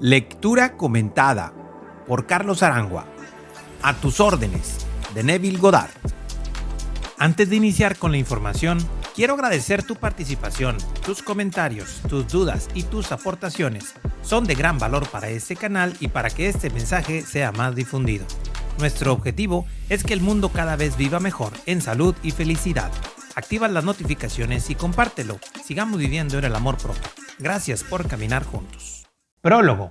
Lectura comentada por Carlos Arangua. A tus órdenes, de Neville Goddard. Antes de iniciar con la información, quiero agradecer tu participación, tus comentarios, tus dudas y tus aportaciones. Son de gran valor para este canal y para que este mensaje sea más difundido. Nuestro objetivo es que el mundo cada vez viva mejor en salud y felicidad. Activa las notificaciones y compártelo. Sigamos viviendo en el amor propio. Gracias por caminar juntos. Prólogo.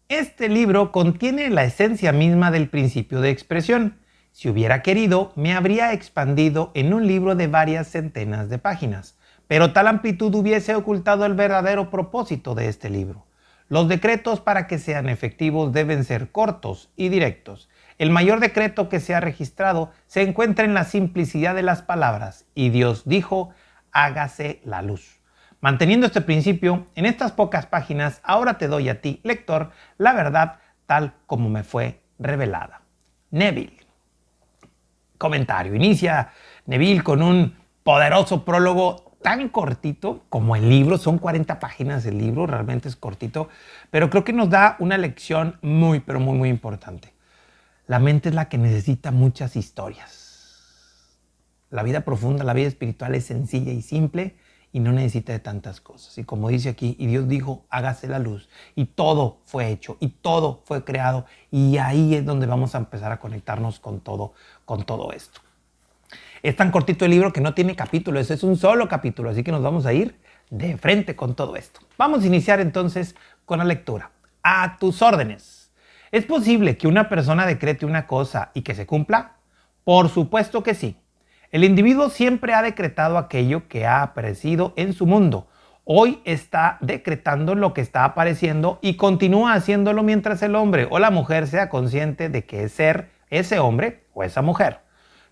Este libro contiene la esencia misma del principio de expresión. Si hubiera querido, me habría expandido en un libro de varias centenas de páginas, pero tal amplitud hubiese ocultado el verdadero propósito de este libro. Los decretos para que sean efectivos deben ser cortos y directos. El mayor decreto que se ha registrado se encuentra en la simplicidad de las palabras, y Dios dijo, hágase la luz. Manteniendo este principio, en estas pocas páginas, ahora te doy a ti, lector, la verdad tal como me fue revelada. Neville. Comentario. Inicia Neville con un poderoso prólogo tan cortito como el libro. Son 40 páginas el libro, realmente es cortito, pero creo que nos da una lección muy, pero muy, muy importante. La mente es la que necesita muchas historias. La vida profunda, la vida espiritual es sencilla y simple y no necesita de tantas cosas. Y como dice aquí, y Dios dijo, hágase la luz. Y todo fue hecho, y todo fue creado. Y ahí es donde vamos a empezar a conectarnos con todo esto. Es tan cortito el libro que no tiene capítulos, es un solo capítulo. Así que nos vamos a ir de frente con todo esto. Vamos a iniciar entonces con la lectura. A tus órdenes. ¿Es posible que una persona decrete una cosa y que se cumpla? Por supuesto que sí. El individuo siempre ha decretado aquello que ha aparecido en su mundo. Hoy está decretando lo que está apareciendo y continúa haciéndolo mientras el hombre o la mujer sea consciente de que es ser ese hombre o esa mujer.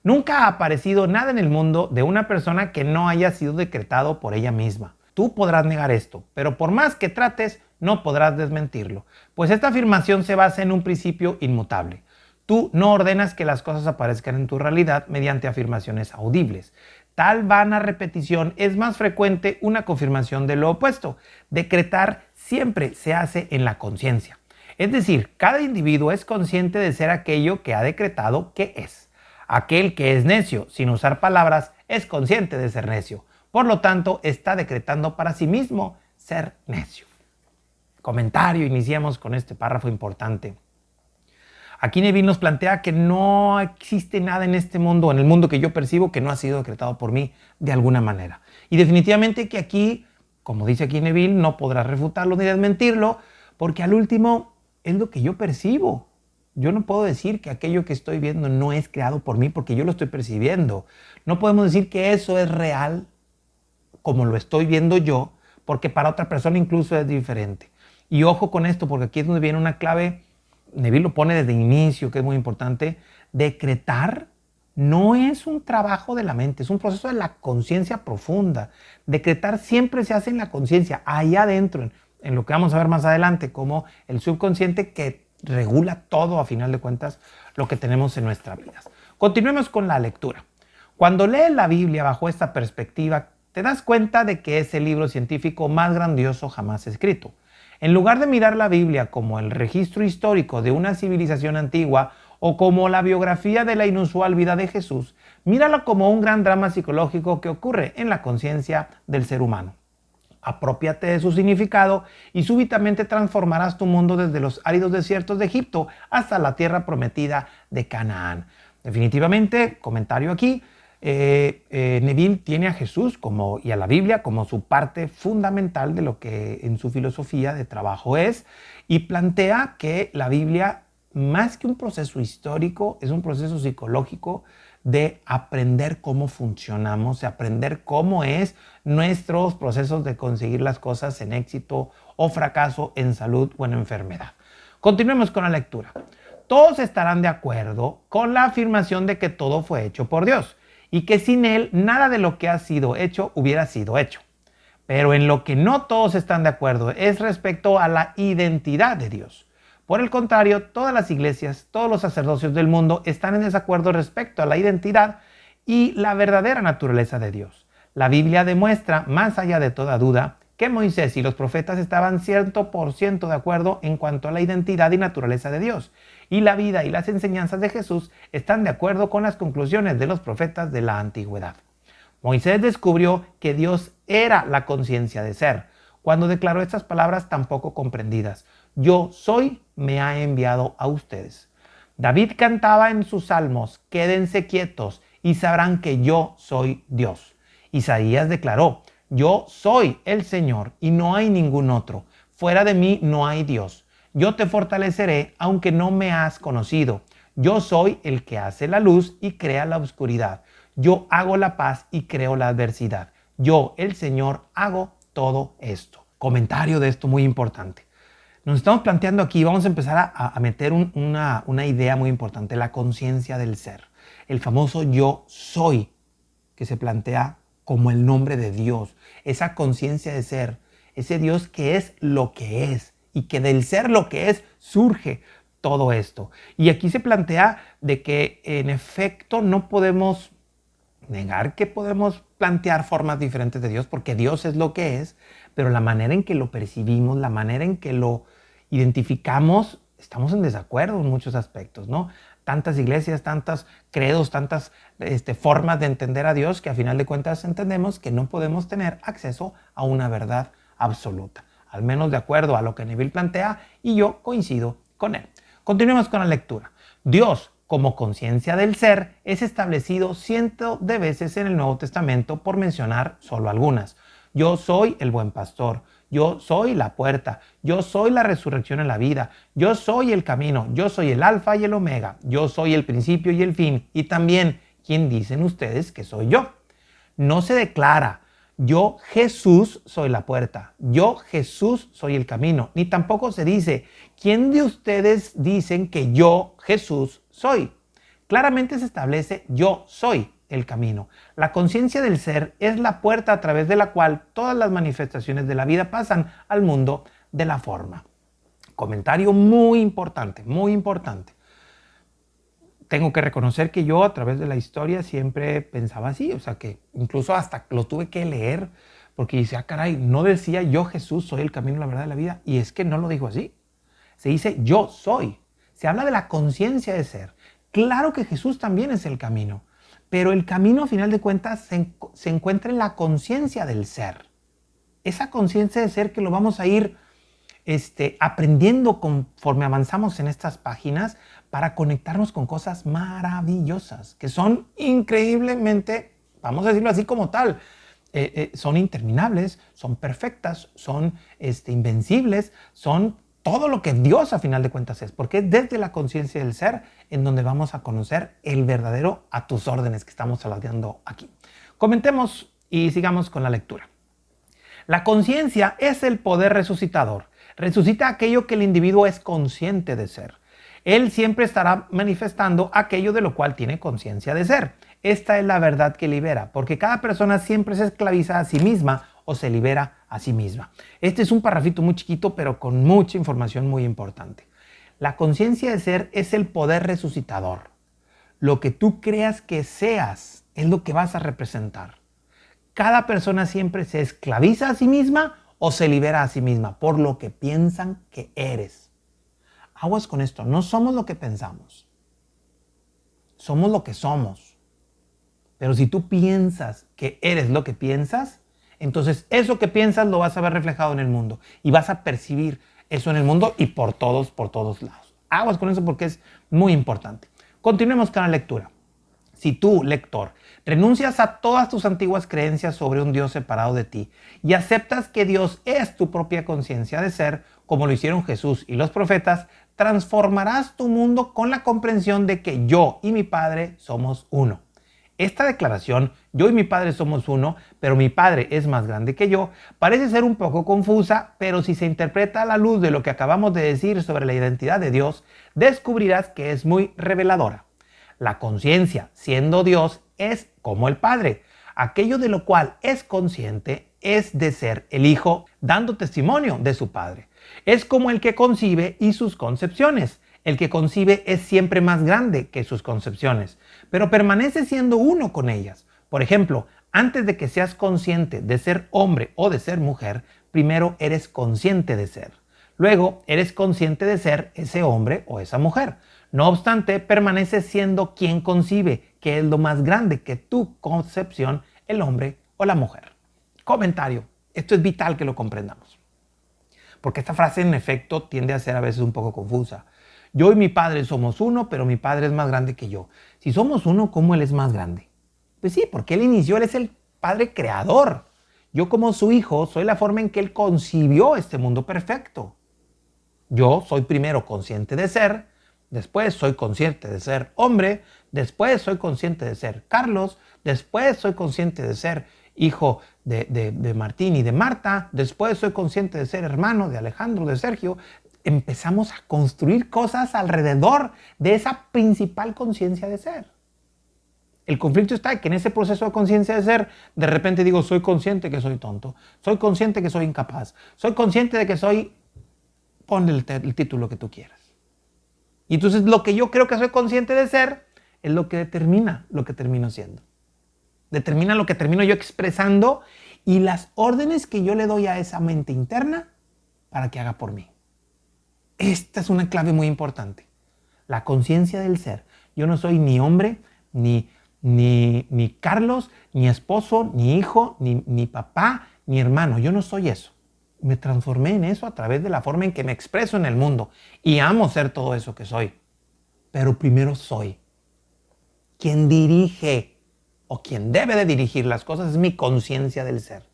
Nunca ha aparecido nada en el mundo de una persona que no haya sido decretado por ella misma. Tú podrás negar esto, pero por más que trates, no podrás desmentirlo, pues esta afirmación se basa en un principio inmutable. Tú no ordenas que las cosas aparezcan en tu realidad mediante afirmaciones audibles. Tal vana repetición es más frecuente una confirmación de lo opuesto. Decretar siempre se hace en la conciencia. Es decir, cada individuo es consciente de ser aquello que ha decretado que es. Aquel que es necio, sin usar palabras, es consciente de ser necio. Por lo tanto, está decretando para sí mismo ser necio. Comentario, iniciamos con este párrafo importante. Aquí Neville nos plantea que no existe nada en este mundo, en el mundo que yo percibo, que no ha sido decretado por mí de alguna manera. Y definitivamente que aquí, como dice aquí Neville, no podrás refutarlo ni desmentirlo, porque al último es lo que yo percibo. Yo no puedo decir que aquello que estoy viendo no es creado por mí porque yo lo estoy percibiendo. No podemos decir que eso es real como lo estoy viendo yo, porque para otra persona incluso es diferente. Y ojo con esto, porque aquí es donde viene una clave. Neville lo pone desde el inicio, que es muy importante. Decretar no es un trabajo de la mente, es un proceso de la conciencia profunda. Decretar siempre se hace en la conciencia, allá adentro, en lo que vamos a ver más adelante, como el subconsciente que regula todo, a final de cuentas, lo que tenemos en nuestras vidas. Continuemos con la lectura. Cuando lees la Biblia bajo esta perspectiva, te das cuenta de que es el libro científico más grandioso jamás escrito. En lugar de mirar la Biblia como el registro histórico de una civilización antigua o como la biografía de la inusual vida de Jesús, mírala como un gran drama psicológico que ocurre en la conciencia del ser humano. Aprópiate de su significado y súbitamente transformarás tu mundo desde los áridos desiertos de Egipto hasta la tierra prometida de Canaán. Definitivamente, comentario aquí, Neville tiene a Jesús y a la Biblia como su parte fundamental de lo que en su filosofía de trabajo es, y plantea que la Biblia, más que un proceso histórico, es un proceso psicológico de aprender cómo funcionamos, de aprender cómo es nuestros procesos de conseguir las cosas en éxito o fracaso, en salud o en enfermedad. Continuemos con la lectura. Todos estarán de acuerdo con la afirmación de que todo fue hecho por Dios y que sin Él nada de lo que ha sido hecho hubiera sido hecho. Pero en lo que no todos están de acuerdo es respecto a la identidad de Dios. Por el contrario, todas las iglesias, todos los sacerdocios del mundo están en desacuerdo respecto a la identidad y la verdadera naturaleza de Dios. La Biblia demuestra, más allá de toda duda, que Moisés y los profetas estaban 100% de acuerdo en cuanto a la identidad y naturaleza de Dios, y la vida y las enseñanzas de Jesús están de acuerdo con las conclusiones de los profetas de la antigüedad. Moisés descubrió que Dios era la conciencia de ser, cuando declaró estas palabras tan poco comprendidas: yo soy, me ha enviado a ustedes. David cantaba en sus salmos: quédense quietos y sabrán que yo soy Dios. Isaías declaró: yo soy el Señor y no hay ningún otro. Fuera de mí no hay Dios. Yo te fortaleceré aunque no me has conocido. Yo soy el que hace la luz y crea la oscuridad. Yo hago la paz y creo la adversidad. Yo, el Señor, hago todo esto. Comentario de esto muy importante. Nos estamos planteando aquí, vamos a empezar a meter una idea muy importante: la conciencia del ser. El famoso yo soy, que se plantea como el nombre de Dios. Esa conciencia de ser, ese Dios que es lo que es y que del ser lo que es surge todo esto. Y aquí se plantea de que en efecto no podemos negar que podemos plantear formas diferentes de Dios, porque Dios es lo que es, pero la manera en que lo percibimos, la manera en que lo identificamos, estamos en desacuerdo en muchos aspectos, ¿no? Tantas iglesias, tantos credos, tantas formas de entender a Dios, que a final de cuentas entendemos que no podemos tener acceso a una verdad absoluta, al menos de acuerdo a lo que Neville plantea, y yo coincido con él. Continuemos con la lectura. Dios, como conciencia del ser, es establecido cientos de veces en el Nuevo Testamento, por mencionar solo algunas. Yo soy el buen pastor. Yo soy la puerta. Yo soy la resurrección en la vida. Yo soy el camino. Yo soy el alfa y el omega. Yo soy el principio y el fin. Y también, ¿quién dicen ustedes que soy yo? No se declara: yo, Jesús, soy la puerta. Yo, Jesús, soy el camino. Ni tampoco se dice: ¿quién de ustedes dicen que yo, Jesús, soy? Claramente se establece: yo soy el camino. La conciencia del ser es la puerta a través de la cual todas las manifestaciones de la vida pasan al mundo de la forma. Comentario muy importante, muy importante. Tengo que reconocer que yo a través de la historia siempre pensaba así, o sea que incluso hasta lo tuve que leer, porque dice: caray, no decía yo, Jesús, soy el camino, la verdad y la vida, y es que no lo dijo así. Se dice yo soy. Se habla de la conciencia de ser. Claro que Jesús también es el camino, pero el camino a final de cuentas se encuentra en la conciencia del ser. Esa conciencia de ser que lo vamos a ir aprendiendo conforme avanzamos en estas páginas, para conectarnos con cosas maravillosas, que son increíblemente, vamos a decirlo así como tal, son interminables, son perfectas, son invencibles, son todo lo que Dios a final de cuentas es, porque es desde la conciencia del ser en donde vamos a conocer el verdadero a tus órdenes que estamos hablando aquí. Comentemos y sigamos con la lectura. La conciencia es el poder resucitador. Resucita aquello que el individuo es consciente de ser. Él siempre estará manifestando aquello de lo cual tiene conciencia de ser. Esta es la verdad que libera, porque cada persona siempre se esclaviza a sí misma o se libera a sí misma. Este es un parrafito muy chiquito, pero con mucha información muy importante. La conciencia de ser es el poder resucitador. Lo que tú creas que seas es lo que vas a representar. Cada persona siempre se esclaviza a sí misma o se libera a sí misma por lo que piensan que eres. Aguas con esto, no somos lo que pensamos. Somos lo que somos. Pero si tú piensas que eres lo que piensas, entonces eso que piensas lo vas a ver reflejado en el mundo. Y vas a percibir eso en el mundo y por todos lados. Aguas con eso porque es muy importante. Continuemos con la lectura. Si tú, lector, renuncias a todas tus antiguas creencias sobre un Dios separado de ti y aceptas que Dios es tu propia conciencia de ser, como lo hicieron Jesús y los profetas, transformarás tu mundo con la comprensión de que yo y mi Padre somos uno. Esta declaración, yo y mi Padre somos uno, pero mi Padre es más grande que yo, parece ser un poco confusa, pero si se interpreta a la luz de lo que acabamos de decir sobre la identidad de Dios, descubrirás que es muy reveladora. La conciencia, siendo Dios, es como el Padre. Aquello de lo cual es consciente es de ser el Hijo, dando testimonio de su Padre. Es como el que concibe y sus concepciones. El que concibe es siempre más grande que sus concepciones, pero permanece siendo uno con ellas. Por ejemplo, Antes de que seas consciente de ser hombre o de ser mujer, primero eres consciente de ser. Luego eres consciente de ser ese hombre o esa mujer. No obstante, permaneces siendo quien concibe, que es lo más grande que tu concepción, el hombre o la mujer. Comentario. Esto es vital que lo comprendamos. Porque esta frase en efecto tiende a ser a veces un poco confusa. Yo y mi padre somos uno, pero mi padre es más grande que yo. Si somos uno, ¿cómo él es más grande? Pues sí, porque él inició, él es el padre creador. Yo como su hijo soy la forma en que él concibió este mundo perfecto. Yo soy primero consciente de ser, después soy consciente de ser hombre, después soy consciente de ser Carlos, después soy consciente de ser hijo de Martín y de Marta, después soy consciente de ser hermano de Alejandro, de Sergio. Empezamos a construir cosas alrededor de esa principal conciencia de ser. El conflicto está en que en ese proceso de conciencia de ser, de repente digo, soy consciente que soy tonto, soy consciente que soy incapaz, soy consciente de que soy... Ponle el título que tú quieras. Y entonces lo que yo creo que soy consciente de ser es lo que determina lo que termino siendo. Determina lo que termino yo expresando y las órdenes que yo le doy a esa mente interna para que haga por mí. Esta es una clave muy importante. La conciencia del ser. Yo no soy ni hombre, ni Carlos, ni esposo, ni hijo, ni papá, ni hermano. Yo no soy eso. Me transformé en eso a través de la forma en que me expreso en el mundo. Y amo ser todo eso que soy. Pero primero soy. Quien dirige o quien debe de dirigir las cosas es mi conciencia del ser.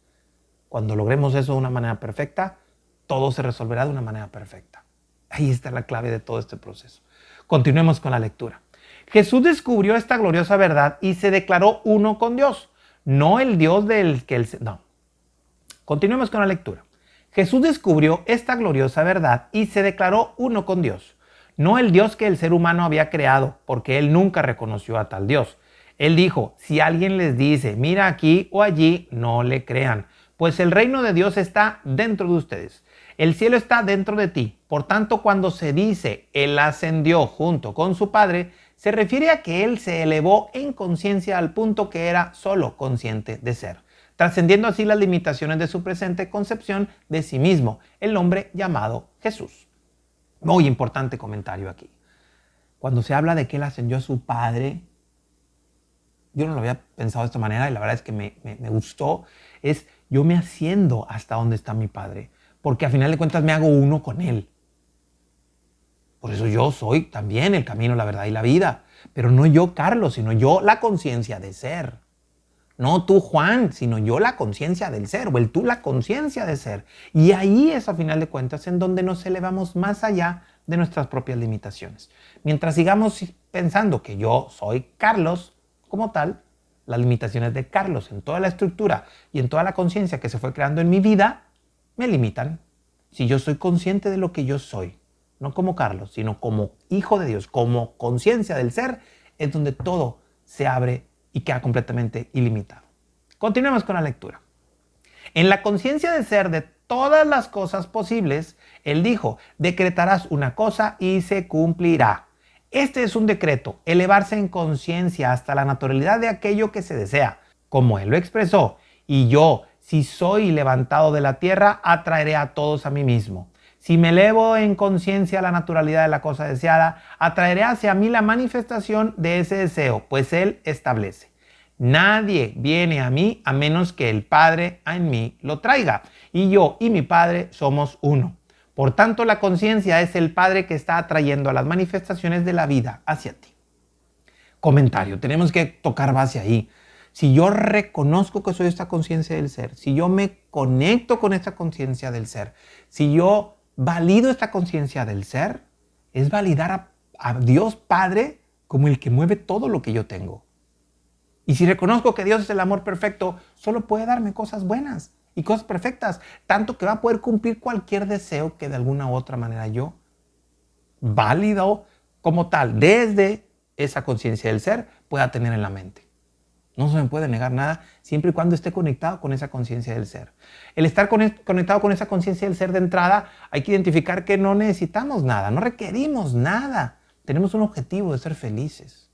Cuando logremos eso de una manera perfecta, todo se resolverá de una manera perfecta. Ahí está la clave de todo este proceso. Continuemos con la lectura. Jesús descubrió esta gloriosa verdad y se declaró uno con Dios. No el Dios del que él... No. Continuemos con la lectura. Jesús descubrió esta gloriosa verdad y se declaró uno con Dios. No el Dios que el ser humano había creado, porque él nunca reconoció a tal Dios. Él dijo, si alguien les dice, mira aquí o allí, no le crean, pues el reino de Dios está dentro de ustedes. El cielo está dentro de ti. Por tanto, cuando se dice, él ascendió junto con su Padre, se refiere a que él se elevó en conciencia al punto que era solo consciente de ser, trascendiendo así las limitaciones de su presente concepción de sí mismo, el hombre llamado Jesús. Muy importante comentario aquí. Cuando se habla de que él ascendió a su Padre, yo no lo había pensado de esta manera y la verdad es que me gustó, es yo me asciendo hasta donde está mi Padre, porque a final de cuentas me hago uno con él. Por eso yo soy también el camino, la verdad y la vida, pero no yo Carlos, sino yo la conciencia de ser. No tú Juan, sino yo la conciencia del ser, o el tú la conciencia de ser. Y ahí es a final de cuentas en donde nos elevamos más allá de nuestras propias limitaciones. Mientras sigamos pensando que yo soy Carlos como tal, las limitaciones de Carlos en toda la estructura y en toda la conciencia que se fue creando en mi vida, me limitan. Si yo soy consciente de lo que yo soy, no como Carlos, sino como hijo de Dios, como conciencia del ser, es donde todo se abre y queda completamente ilimitado. Continuemos con la lectura. En la conciencia de ser de todas las cosas posibles, él dijo, decretarás una cosa y se cumplirá. Este es un decreto, elevarse en conciencia hasta la naturalidad de aquello que se desea, como él lo expresó, y yo, si soy levantado de la tierra, atraeré a todos a mí mismo. Si me elevo en conciencia a la naturalidad de la cosa deseada, atraeré hacia mí la manifestación de ese deseo, pues él establece. Nadie viene a mí a menos que el Padre en mí lo traiga, y yo y mi Padre somos uno. Por tanto, la conciencia es el Padre que está atrayendo a las manifestaciones de la vida hacia ti. Comentario, tenemos que tocar base ahí. Si yo reconozco que soy esta conciencia del ser, si yo me conecto con esta conciencia del ser, si yo valido esta conciencia del ser, es validar a Dios Padre como el que mueve todo lo que yo tengo. Y si reconozco que Dios es el amor perfecto, solo puede darme cosas buenas y cosas perfectas, tanto que va a poder cumplir cualquier deseo que de alguna u otra manera yo, válido como tal, desde esa conciencia del ser, pueda tener en la mente. No se me puede negar nada siempre y cuando esté conectado con esa conciencia del ser. El estar conectado con esa conciencia del ser de entrada, hay que identificar que no necesitamos nada, no requerimos nada. Tenemos un objetivo de ser felices.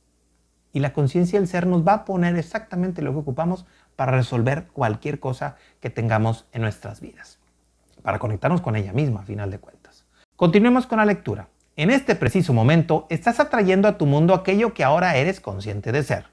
Y la conciencia del ser nos va a poner exactamente lo que ocupamos para resolver cualquier cosa que tengamos en nuestras vidas, para conectarnos con ella misma, a final de cuentas. Continuemos con la lectura. En este preciso momento estás atrayendo a tu mundo aquello que ahora eres consciente de ser.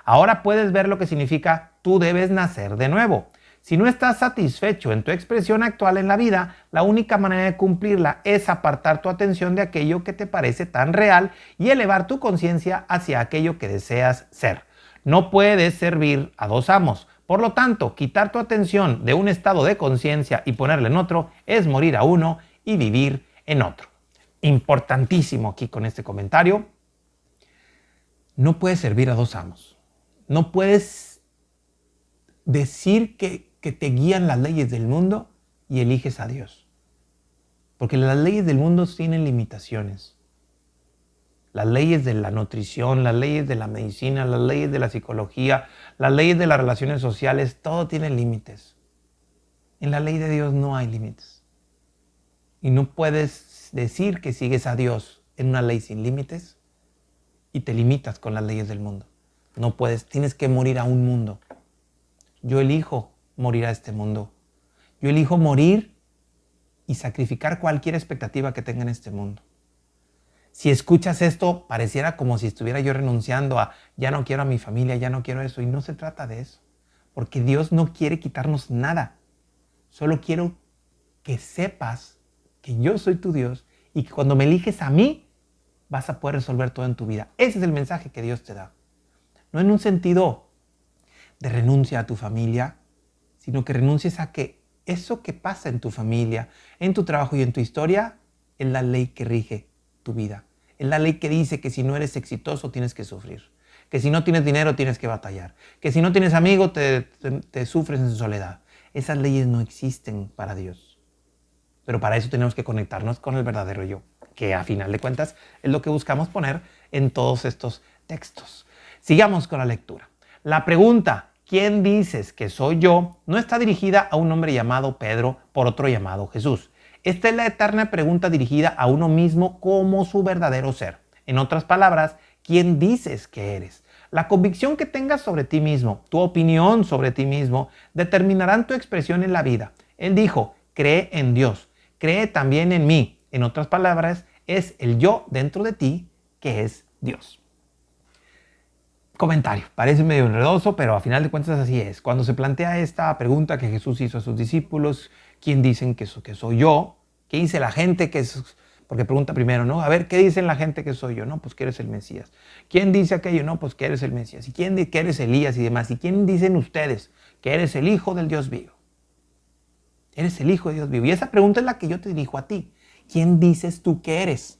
Ahora puedes ver lo que significa tú debes nacer de nuevo. Si no estás satisfecho en tu expresión actual en la vida, la única manera de cumplirla es apartar tu atención de aquello que te parece tan real y elevar tu conciencia hacia aquello que deseas ser. No puedes servir a dos amos. Por lo tanto, quitar tu atención de un estado de conciencia y ponerla en otro es morir a uno y vivir en otro. Importantísimo aquí con este comentario. No puedes servir a dos amos. No puedes decir que te guían las leyes del mundo y eliges a Dios. Porque las leyes del mundo tienen limitaciones. Las leyes de la nutrición, las leyes de la medicina, las leyes de la psicología, las leyes de las relaciones sociales, todo tiene límites. En la ley de Dios no hay límites. Y no puedes decir que sigues a Dios en una ley sin límites y te limitas con las leyes del mundo. No puedes, tienes que morir a un mundo. Yo elijo morir a este mundo. Yo elijo morir y sacrificar cualquier expectativa que tenga en este mundo. Si escuchas esto, pareciera como si estuviera yo renunciando a ya no quiero a mi familia, ya no quiero eso. Y no se trata de eso. Porque Dios no quiere quitarnos nada. Solo quiero que sepas que yo soy tu Dios y que cuando me eliges a mí, vas a poder resolver todo en tu vida. Ese es el mensaje que Dios te da. No en un sentido de renuncia a tu familia, sino que renuncies a que eso que pasa en tu familia, en tu trabajo y en tu historia, es la ley que rige tu vida. Es la ley que dice que si no eres exitoso tienes que sufrir, que si no tienes dinero tienes que batallar, que si no tienes amigos te sufres en soledad. Esas leyes no existen para Dios. Pero para eso tenemos que conectarnos con el verdadero yo, que a final de cuentas es lo que buscamos poner en todos estos textos. Sigamos con la lectura. La pregunta, ¿quién dices que soy yo?, no está dirigida a un hombre llamado Pedro por otro llamado Jesús. Esta es la eterna pregunta dirigida a uno mismo como su verdadero ser. En otras palabras, ¿quién dices que eres? La convicción que tengas sobre ti mismo, tu opinión sobre ti mismo, determinarán tu expresión en la vida. Él dijo, cree en Dios, cree también en mí. En otras palabras, es el yo dentro de ti que es Dios. Comentario, parece medio enredoso, pero a final de cuentas así es. Cuando se plantea esta pregunta que Jesús hizo a sus discípulos, ¿quién dicen que soy yo? ¿Qué dice la gente que es? Porque pregunta primero, ¿no? A ver, ¿qué dicen la gente que soy yo? No, pues que eres el Mesías. ¿Quién dice aquello? No, pues que eres el Mesías. ¿Y quién dice que eres Elías y demás? ¿Y quién dicen ustedes que eres el Hijo del Dios vivo? Eres el Hijo de Dios vivo. Y esa pregunta es la que yo te dirijo a ti. ¿Quién dices tú que eres?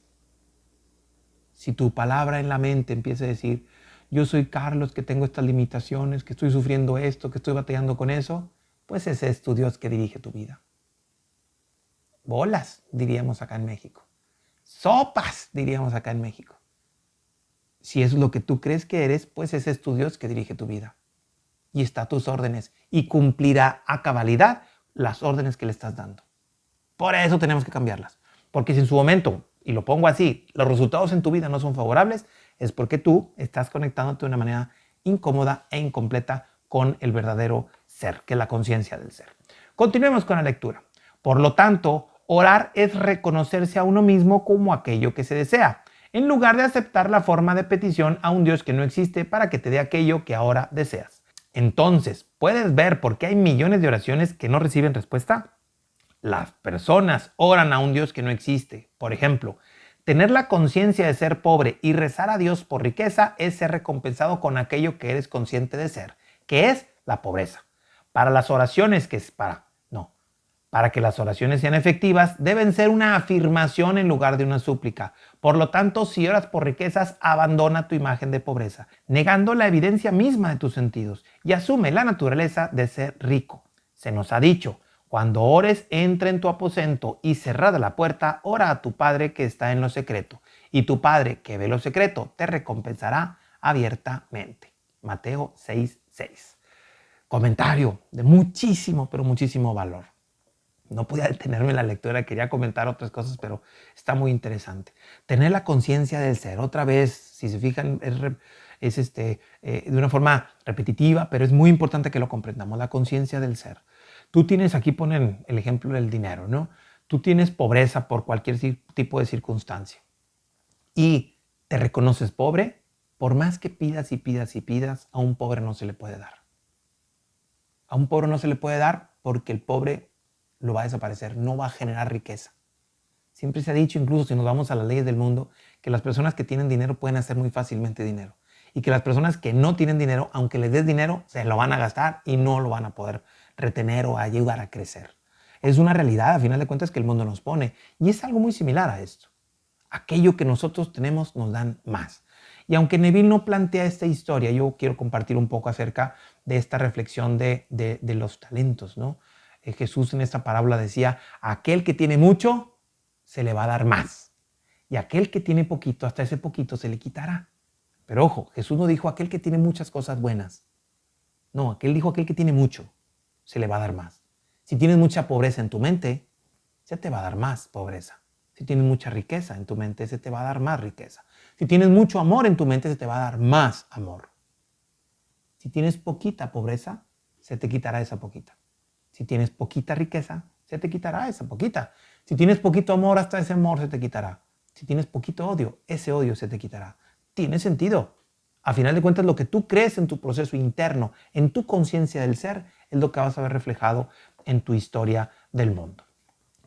Si tu palabra en la mente empieza a decir, yo soy Carlos, que tengo estas limitaciones, que estoy sufriendo esto, que estoy batallando con eso, pues ese es tu Dios que dirige tu vida. Bolas, diríamos acá en México. Sopas, diríamos acá en México. Si es lo que tú crees que eres, pues ese es tu Dios que dirige tu vida. Y está a tus órdenes y cumplirá a cabalidad las órdenes que le estás dando. Por eso tenemos que cambiarlas. Porque si en su momento, y lo pongo así, los resultados en tu vida no son favorables, es porque tú estás conectándote de una manera incómoda e incompleta con el verdadero ser, que es la conciencia del ser. Continuemos con la lectura. Por lo tanto, orar es reconocerse a uno mismo como aquello que se desea, en lugar de aceptar la forma de petición a un Dios que no existe para que te dé aquello que ahora deseas. Entonces, ¿puedes ver por qué hay millones de oraciones que no reciben respuesta? Las personas oran a un Dios que no existe. Por ejemplo, tener la conciencia de ser pobre y rezar a Dios por riqueza es ser recompensado con aquello que eres consciente de ser, que es la pobreza. Para que las oraciones sean efectivas, deben ser una afirmación en lugar de una súplica. Por lo tanto, si oras por riquezas, abandona tu imagen de pobreza, negando la evidencia misma de tus sentidos y asume la naturaleza de ser rico. Se nos ha dicho, cuando ores, entra en tu aposento y cerrada la puerta, ora a tu Padre que está en lo secreto, y tu Padre que ve lo secreto te recompensará abiertamente. Mateo 6:6. Comentario de muchísimo, pero muchísimo valor. No podía detenerme en la lectura, quería comentar otras cosas, pero está muy interesante. Tener la conciencia del ser. Otra vez, si se fijan, de una forma repetitiva, pero es muy importante que lo comprendamos, la conciencia del ser. Tú tienes, aquí ponen el ejemplo del dinero, ¿no? Tú tienes pobreza por cualquier tipo de circunstancia y te reconoces pobre, por más que pidas y pidas y pidas, a un pobre no se le puede dar. A un pobre no se le puede dar porque el pobre lo va a desaparecer, no va a generar riqueza. Siempre se ha dicho, incluso si nos vamos a las leyes del mundo, que las personas que tienen dinero pueden hacer muy fácilmente dinero. Y que las personas que no tienen dinero, aunque les des dinero, se lo van a gastar y no lo van a poder retener o ayudar a crecer. Es una realidad, a final de cuentas, que el mundo nos pone. Y es algo muy similar a esto. Aquello que nosotros tenemos nos dan más. Y aunque Neville no plantea esta historia, yo quiero compartir un poco acerca de esta reflexión de los talentos, ¿no? Jesús en esta parábola decía, a aquel que tiene mucho, se le va a dar más. Y aquel que tiene poquito, hasta ese poquito se le quitará. Pero ojo, Jesús no dijo aquel que tiene muchas cosas buenas. No, dijo aquel que tiene mucho, se le va a dar más. Si tienes mucha pobreza en tu mente, se te va a dar más pobreza. Si tienes mucha riqueza en tu mente, se te va a dar más riqueza. Si tienes mucho amor en tu mente, se te va a dar más amor. Si tienes poquita pobreza, se te quitará esa poquita. Si tienes poquita riqueza, se te quitará esa poquita. Si tienes poquito amor, hasta ese amor se te quitará. Si tienes poquito odio, ese odio se te quitará. Tiene sentido. A final de cuentas, lo que tú crees en tu proceso interno, en tu conciencia del ser, es lo que vas a ver reflejado en tu historia del mundo.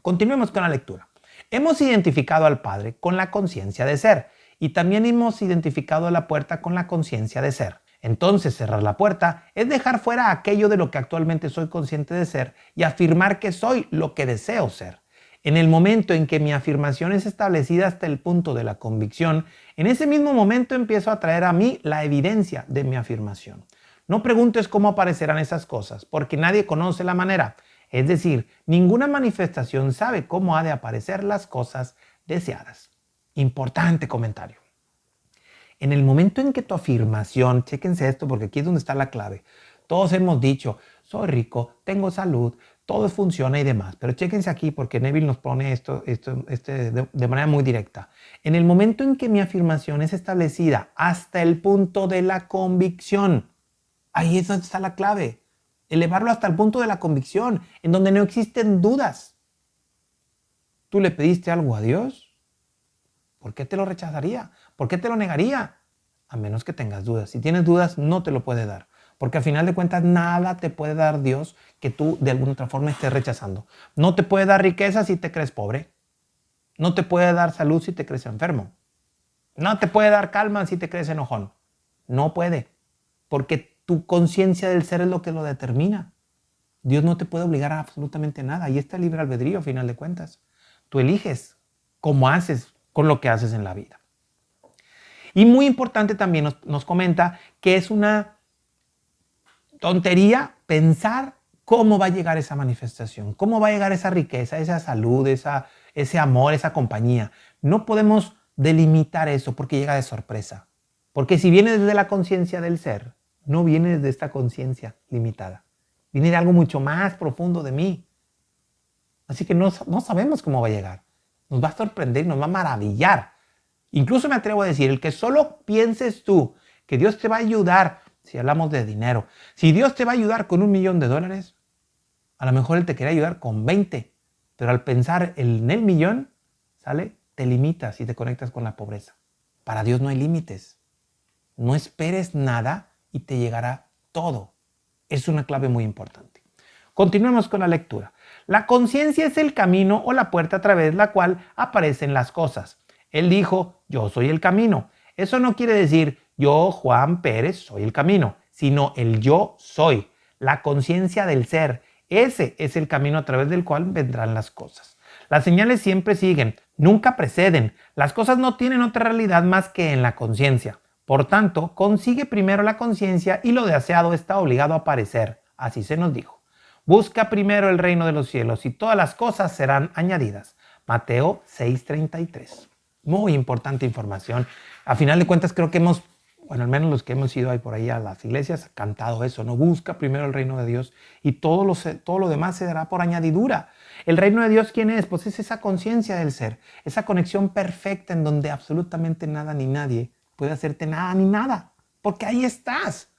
Continuemos con la lectura. Hemos identificado al Padre con la conciencia de ser y también hemos identificado a la puerta con la conciencia de ser. Entonces, cerrar la puerta es dejar fuera aquello de lo que actualmente soy consciente de ser y afirmar que soy lo que deseo ser. En el momento en que mi afirmación es establecida hasta el punto de la convicción, en ese mismo momento empiezo a traer a mí la evidencia de mi afirmación. No preguntes cómo aparecerán esas cosas, porque nadie conoce la manera. Es decir, ninguna manifestación sabe cómo ha de aparecer las cosas deseadas. Importante comentario. En el momento en que tu afirmación, chéquense esto porque aquí es donde está la clave. Todos hemos dicho, soy rico, tengo salud, todo funciona y demás. Pero chéquense aquí porque Neville nos pone esto de manera muy directa. En el momento en que mi afirmación es establecida hasta el punto de la convicción, ahí es donde está la clave. Elevarlo hasta el punto de la convicción, en donde no existen dudas. ¿Tú le pediste algo a Dios? ¿Por qué te lo rechazaría? ¿Por qué te lo negaría? A menos que tengas dudas. Si tienes dudas, no te lo puede dar. Porque al final de cuentas, nada te puede dar Dios que tú de alguna otra forma estés rechazando. No te puede dar riqueza si te crees pobre. No te puede dar salud si te crees enfermo. No te puede dar calma si te crees enojón. No puede. Porque tu conciencia del ser es lo que lo determina. Dios no te puede obligar a absolutamente nada. Y está el libre albedrío, a final de cuentas. Tú eliges cómo haces con lo que haces en la vida. Y muy importante también nos comenta que es una tontería pensar cómo va a llegar esa manifestación, cómo va a llegar esa riqueza, esa salud, ese amor, esa compañía. No podemos delimitar eso porque llega de sorpresa. Porque si viene desde la conciencia del ser, no viene desde esta conciencia limitada. Viene de algo mucho más profundo de mí. Así que no sabemos cómo va a llegar. Nos va a sorprender, nos va a maravillar. Incluso me atrevo a decir, el que solo pienses tú que Dios te va a ayudar, si hablamos de dinero, si Dios te va a ayudar con $1,000,000, a lo mejor Él te quiere ayudar con 20, pero al pensar en el millón, ¿sale? Te limitas y te conectas con la pobreza. Para Dios no hay límites. No esperes nada y te llegará todo. Es una clave muy importante. Continuemos con la lectura. La conciencia es el camino o la puerta a través de la cual aparecen las cosas. Él dijo, yo soy el camino. Eso no quiere decir, yo, Juan Pérez, soy el camino, sino el yo soy, la conciencia del ser. Ese es el camino a través del cual vendrán las cosas. Las señales siempre siguen, nunca preceden. Las cosas no tienen otra realidad más que en la conciencia. Por tanto, consigue primero la conciencia y lo deseado está obligado a aparecer. Así se nos dijo. Busca primero el reino de los cielos y todas las cosas serán añadidas. Mateo 6:33. Muy importante información. A final de cuentas creo que al menos los que hemos ido ahí por ahí a las iglesias, cantado eso, ¿no? Busca primero el reino de Dios y todo lo demás se dará por añadidura. ¿El reino de Dios quién es? Pues es esa conciencia del ser, esa conexión perfecta en donde absolutamente nada ni nadie puede hacerte nada ni nada. porque ahí estás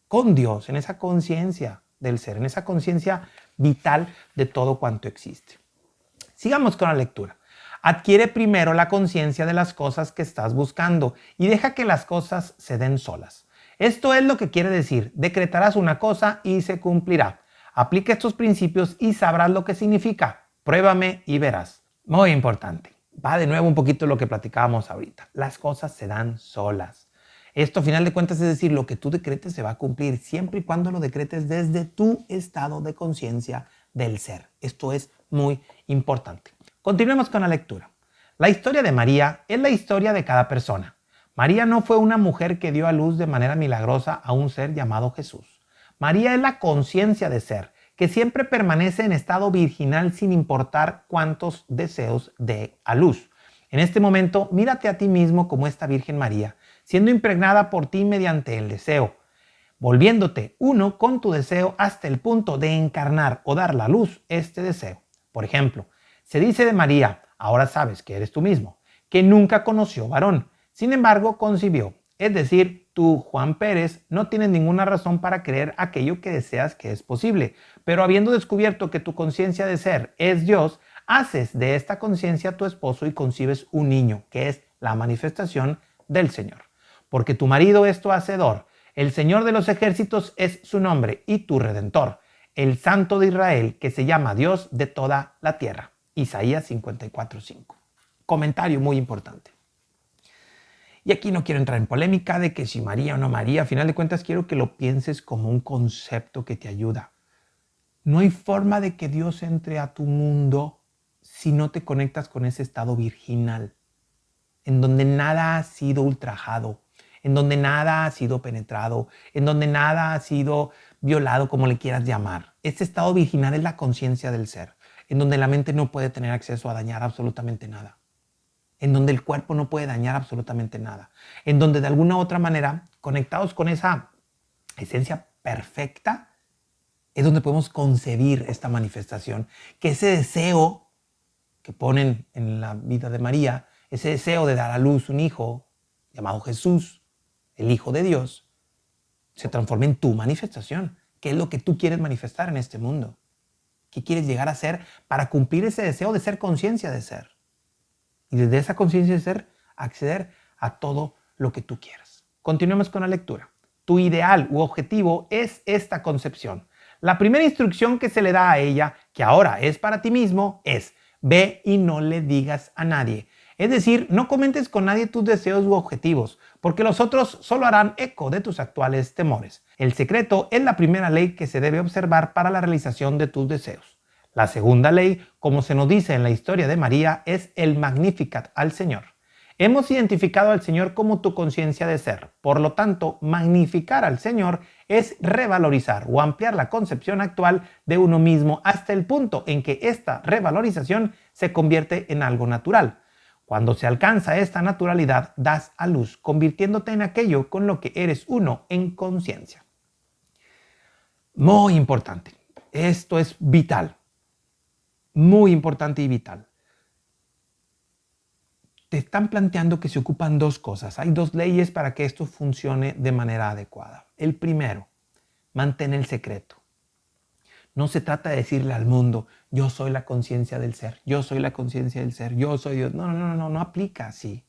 con Dios, en esa conciencia del ser, en esa conciencia vital de todo cuanto existe. Sigamos con la lectura. Adquiere primero la conciencia de las cosas que estás buscando y deja que las cosas se den solas. Esto es lo que quiere decir: decretarás una cosa y se cumplirá. Aplica estos principios y sabrás lo que significa. Pruébame y verás. Muy importante. Va de nuevo un poquito lo que platicábamos ahorita. Las cosas se dan solas. Esto, a final de cuentas, es decir, lo que tú decretes se va a cumplir siempre y cuando lo decretes desde tu estado de conciencia del ser. Esto es muy importante. Continuemos con la lectura. La historia de María es la historia de cada persona. María no fue una mujer que dio a luz de manera milagrosa a un ser llamado Jesús. María es la conciencia de ser, que siempre permanece en estado virginal sin importar cuántos deseos dé a luz. En este momento, mírate a ti mismo como esta Virgen María, siendo impregnada por ti mediante el deseo, volviéndote uno con tu deseo hasta el punto de encarnar o dar la luz este deseo. Por ejemplo, se dice de María: ahora sabes que eres tú mismo, que nunca conoció varón, sin embargo concibió. Es decir, tú, Juan Pérez, no tienes ninguna razón para creer aquello que deseas que es posible, pero habiendo descubierto que tu conciencia de ser es Dios, haces de esta conciencia tu esposo y concibes un niño, que es la manifestación del Señor. Porque tu marido es tu hacedor, el Señor de los ejércitos es su nombre, y tu Redentor, el Santo de Israel, que se llama Dios de toda la tierra. Isaías 54:5. Comentario muy importante. Y aquí no quiero entrar en polémica de que si María o no María. A final de cuentas quiero que lo pienses como un concepto que te ayuda. No hay forma de que Dios entre a tu mundo si no te conectas con ese estado virginal, en donde nada ha sido ultrajado, en donde nada ha sido penetrado, en donde nada ha sido violado, como le quieras llamar. Este estado virginal es la conciencia del ser, en donde la mente no puede tener acceso a dañar absolutamente nada, en donde el cuerpo no puede dañar absolutamente nada, en donde de alguna u otra manera, conectados con esa esencia perfecta, es donde podemos concebir esta manifestación, que ese deseo que ponen en la vida de María, ese deseo de dar a luz un hijo llamado Jesús, el Hijo de Dios, se transforma en tu manifestación. ¿Qué es lo que tú quieres manifestar en este mundo? ¿Qué quieres llegar a ser para cumplir ese deseo de ser conciencia de ser? Y desde esa conciencia de ser, acceder a todo lo que tú quieras. Continuemos con la lectura. Tu ideal u objetivo es esta concepción. La primera instrucción que se le da a ella, que ahora es para ti mismo, es: ve y no le digas a nadie. Es decir, no comentes con nadie tus deseos u objetivos, porque los otros solo harán eco de tus actuales temores. El secreto es la primera ley que se debe observar para la realización de tus deseos. La segunda ley, como se nos dice en la historia de María, es el Magnificat al Señor. Hemos identificado al Señor como tu conciencia de ser. Por lo tanto, magnificar al Señor es revalorizar o ampliar la concepción actual de uno mismo hasta el punto en que esta revalorización se convierte en algo natural. Cuando se alcanza esta naturalidad, das a luz, convirtiéndote en aquello con lo que eres uno en conciencia. Muy importante. Esto es vital. Muy importante y vital. Te están planteando que se ocupan dos cosas. Hay dos leyes para que esto funcione de manera adecuada. El primero, mantén el secreto. No se trata de decirle al mundo: yo soy la conciencia del ser, yo soy la conciencia del ser, yo soy Dios. No aplica así.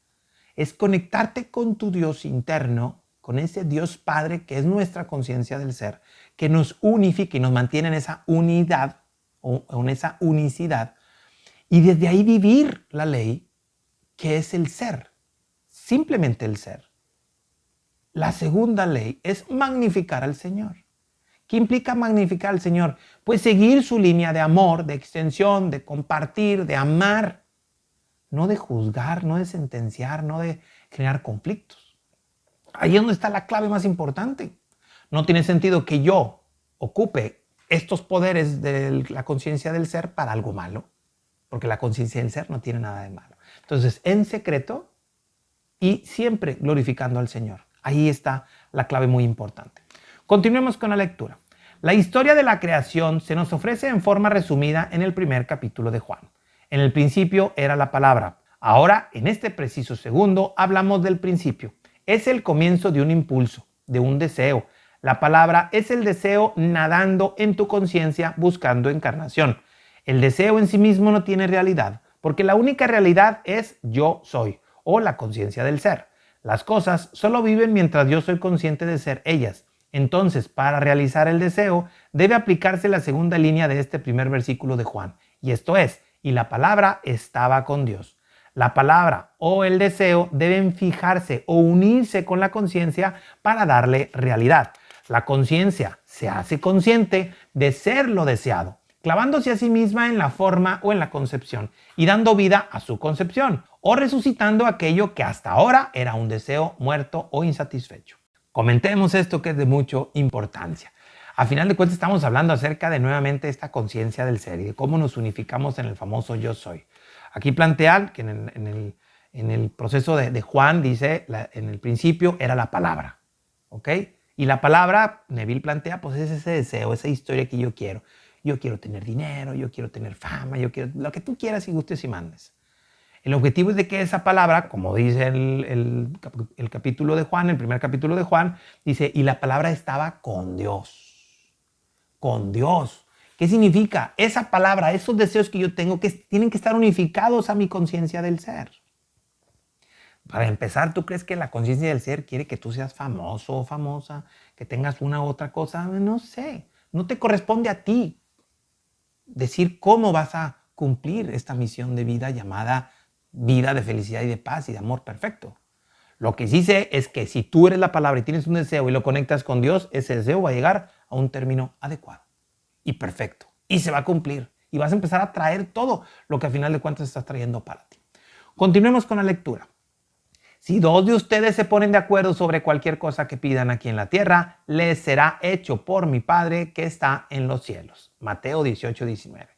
Es conectarte con tu Dios interno, con ese Dios Padre que es nuestra conciencia del ser, que nos unifica y nos mantiene en esa unidad o en esa unicidad, y desde ahí vivir la ley que es el ser, simplemente el ser. La segunda ley es magnificar al Señor. ¿Qué implica magnificar al Señor? Pues seguir su línea de amor, de extensión, de compartir, de amar, no de juzgar, no de sentenciar, no de crear conflictos. Ahí es donde está la clave más importante. No tiene sentido que yo ocupe estos poderes de la conciencia del ser para algo malo, porque la conciencia del ser no tiene nada de malo. Entonces, en secreto y siempre glorificando al Señor. Ahí está la clave muy importante. Continuemos con la lectura. La historia de la creación se nos ofrece en forma resumida en el primer capítulo de Juan. En el principio era la palabra. Ahora, en este preciso segundo, hablamos del principio. Es el comienzo de un impulso. de un deseo. La palabra es el deseo nadando en tu conciencia buscando encarnación. El deseo en sí mismo no tiene realidad, porque la única realidad es yo soy, o la conciencia del ser. Las cosas solo viven mientras yo soy consciente de ser ellas. Entonces, para realizar el deseo, debe aplicarse la segunda línea de este primer versículo de Juan, y esto es, y la palabra estaba con Dios. La palabra o el deseo deben fijarse o unirse con la conciencia para darle realidad. La conciencia se hace consciente de ser lo deseado, clavándose a sí misma en la forma o en la concepción y dando vida a su concepción o resucitando aquello que hasta ahora era un deseo muerto o insatisfecho. Comentemos esto que es de mucha importancia. A final de cuentas estamos hablando acerca de nuevamente esta conciencia del ser y de cómo nos unificamos en el famoso yo soy. Aquí plantean que en el proceso de Juan dice, en el principio era la palabra, ¿ok? Y la palabra, Neville plantea, pues es ese deseo, esa historia que yo quiero. Yo quiero tener dinero, yo quiero tener fama, yo quiero lo que tú quieras y gustes y mandes. El objetivo es de que esa palabra, como dice el capítulo de Juan, el primer capítulo de Juan, dice, y la palabra estaba con Dios. Con Dios. ¿Qué significa? Esa palabra, esos deseos que yo tengo, que tienen que estar unificados a mi conciencia del ser. Para empezar, ¿tú crees que la conciencia del ser quiere que tú seas famoso o famosa, que tengas una u otra cosa? No sé, no te corresponde a ti decir cómo vas a cumplir esta misión de vida llamada vida de felicidad y de paz y de amor perfecto. Lo que sí sé es que si tú eres la palabra y tienes un deseo y lo conectas con Dios, ese deseo va a llegar a un término adecuado y perfecto y se va a cumplir y vas a empezar a traer todo lo que al final de cuentas estás trayendo para ti. Continuemos con la lectura. Si dos de ustedes se ponen de acuerdo sobre cualquier cosa que pidan aquí en la tierra, les será hecho por mi Padre que está en los cielos. Mateo 18:19.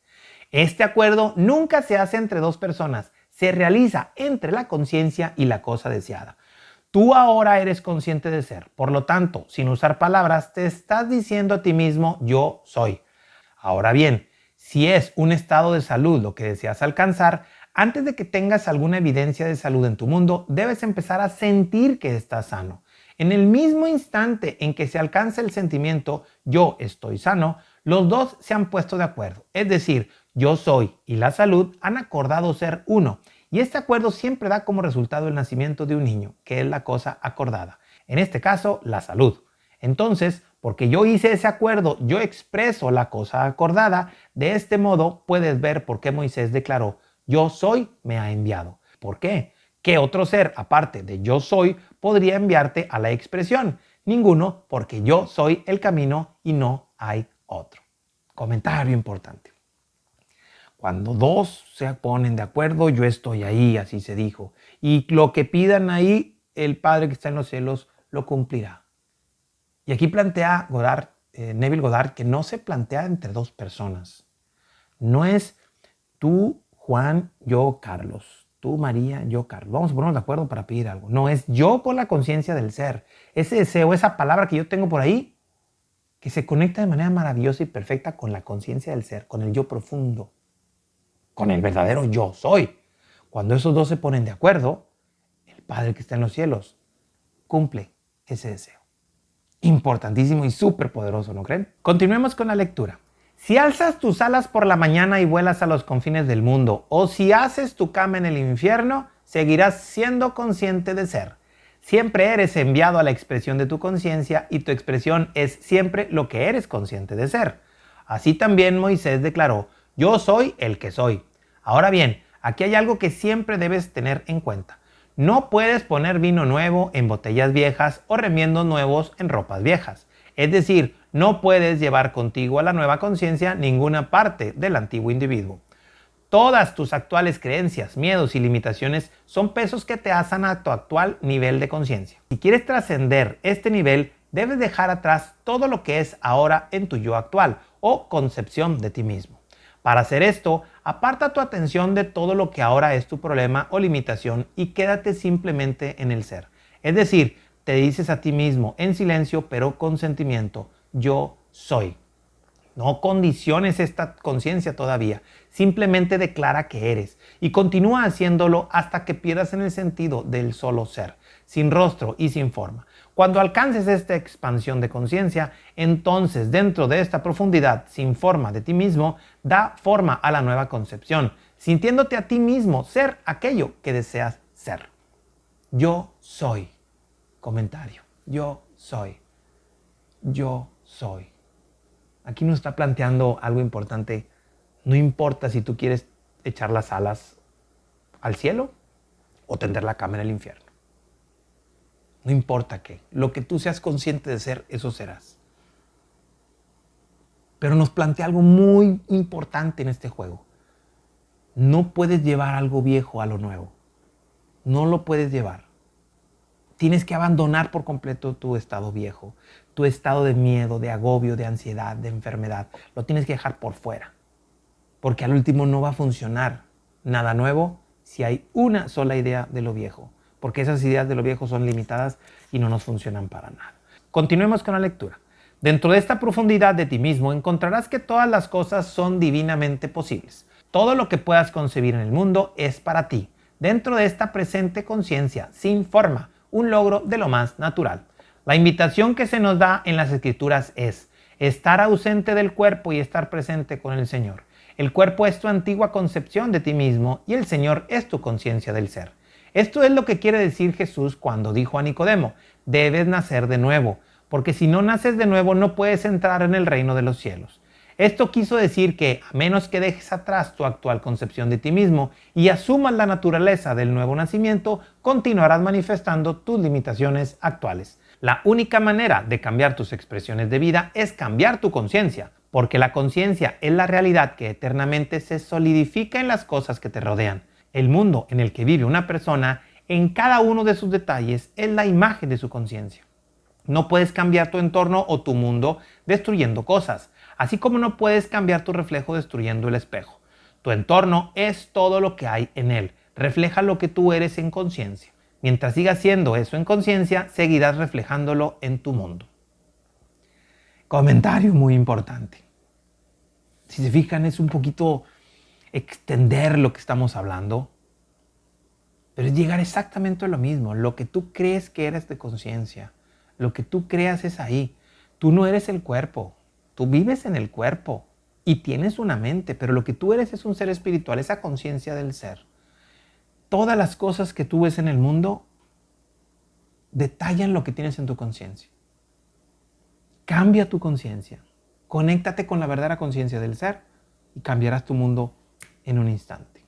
Este acuerdo nunca se hace entre dos personas, se realiza entre la conciencia y la cosa deseada. Tú ahora eres consciente de ser, por lo tanto, sin usar palabras, te estás diciendo a ti mismo, yo soy. Ahora bien, si es un estado de salud lo que deseas alcanzar, antes de que tengas alguna evidencia de salud en tu mundo, debes empezar a sentir que estás sano. En el mismo instante en que se alcanza el sentimiento, yo estoy sano, los dos se han puesto de acuerdo. Es decir, yo soy y la salud han acordado ser uno. Y este acuerdo siempre da como resultado el nacimiento de un niño, que es la cosa acordada. En este caso, la salud. Entonces, porque yo hice ese acuerdo, yo expreso la cosa acordada. De este modo, puedes ver por qué Moisés declaró, yo soy me ha enviado. ¿Por qué? ¿Qué otro ser, aparte de yo soy, podría enviarte a la expresión? Ninguno, porque yo soy el camino y no hay otro. Comentario importante. Cuando dos se ponen de acuerdo, yo estoy ahí, así se dijo. Y lo que pidan ahí, el Padre que está en los cielos lo cumplirá. Y aquí plantea Neville Goddard, que no se plantea entre dos personas. No es tú, Juan, yo, Carlos. Tú, María, yo, Carlos. Vamos a ponernos de acuerdo para pedir algo. No, es yo con la conciencia del ser. Ese deseo, esa palabra que yo tengo por ahí, que se conecta de manera maravillosa y perfecta con la conciencia del ser, con el yo profundo, con el verdadero yo soy. Cuando esos dos se ponen de acuerdo, el Padre que está en los cielos cumple ese deseo. Importantísimo y súper poderoso, ¿no creen? Continuemos con la lectura. Si alzas tus alas por la mañana y vuelas a los confines del mundo, o si haces tu cama en el infierno, seguirás siendo consciente de ser. Siempre eres enviado a la expresión de tu conciencia y tu expresión es siempre lo que eres consciente de ser. Así también Moisés declaró, yo soy el que soy. Ahora bien, aquí hay algo que siempre debes tener en cuenta. No puedes poner vino nuevo en botellas viejas o remiendos nuevos en ropas viejas. Es decir, no puedes llevar contigo a la nueva conciencia ninguna parte del antiguo individuo. Todas tus actuales creencias, miedos y limitaciones son pesos que te atan a tu actual nivel de conciencia. Si quieres trascender este nivel, debes dejar atrás todo lo que es ahora en tu yo actual o concepción de ti mismo. Para hacer esto, aparta tu atención de todo lo que ahora es tu problema o limitación y quédate simplemente en el ser. Es decir, te dices a ti mismo en silencio pero con sentimiento, yo soy. No condiciones esta conciencia todavía. Simplemente declara que eres y continúa haciéndolo hasta que pierdas en el sentido del solo ser, sin rostro y sin forma. Cuando alcances esta expansión de conciencia, entonces dentro de esta profundidad sin forma de ti mismo, da forma a la nueva concepción, sintiéndote a ti mismo ser aquello que deseas ser. Yo soy. Comentario. Yo soy. Yo soy. Aquí nos está planteando algo importante. No importa si tú quieres echar las alas al cielo o tender la cama en el infierno. No importa qué. Lo que tú seas consciente de ser, eso serás. Pero nos plantea algo muy importante en este juego. No puedes llevar algo viejo a lo nuevo. No lo puedes llevar. Tienes que abandonar por completo tu estado viejo, tu estado de miedo, de agobio, de ansiedad, de enfermedad. Lo tienes que dejar por fuera. Porque al último no va a funcionar nada nuevo si hay una sola idea de lo viejo. Porque esas ideas de lo viejo son limitadas y no nos funcionan para nada. Continuemos con la lectura. Dentro de esta profundidad de ti mismo encontrarás que todas las cosas son divinamente posibles. Todo lo que puedas concebir en el mundo es para ti. Dentro de esta presente conciencia, sin forma, un logro de lo más natural. La invitación que se nos da en las Escrituras es estar ausente del cuerpo y estar presente con el Señor. El cuerpo es tu antigua concepción de ti mismo y el Señor es tu conciencia del ser. Esto es lo que quiere decir Jesús cuando dijo a Nicodemo, debes nacer de nuevo, porque si no naces de nuevo no puedes entrar en el reino de los cielos. Esto quiso decir que, a menos que dejes atrás tu actual concepción de ti mismo y asumas la naturaleza del nuevo nacimiento, continuarás manifestando tus limitaciones actuales. La única manera de cambiar tus expresiones de vida es cambiar tu conciencia, porque la conciencia es la realidad que eternamente se solidifica en las cosas que te rodean. El mundo en el que vive una persona, en cada uno de sus detalles, es la imagen de su conciencia. No puedes cambiar tu entorno o tu mundo destruyendo cosas, así como no puedes cambiar tu reflejo destruyendo el espejo. Tu entorno es todo lo que hay en él, refleja lo que tú eres en conciencia. Mientras sigas siendo eso en conciencia, seguirás reflejándolo en tu mundo. Comentario muy importante. Si se fijan, es un poquito extender lo que estamos hablando, pero es llegar exactamente a lo mismo. Lo que tú crees que eres de conciencia, lo que tú creas es ahí. Tú no eres el cuerpo, tú vives en el cuerpo y tienes una mente, pero lo que tú eres es un ser espiritual, esa conciencia del ser. Todas las cosas que tú ves en el mundo detallan lo que tienes en tu conciencia. Cambia tu conciencia, conéctate con la verdadera conciencia del ser y cambiarás tu mundo en un instante.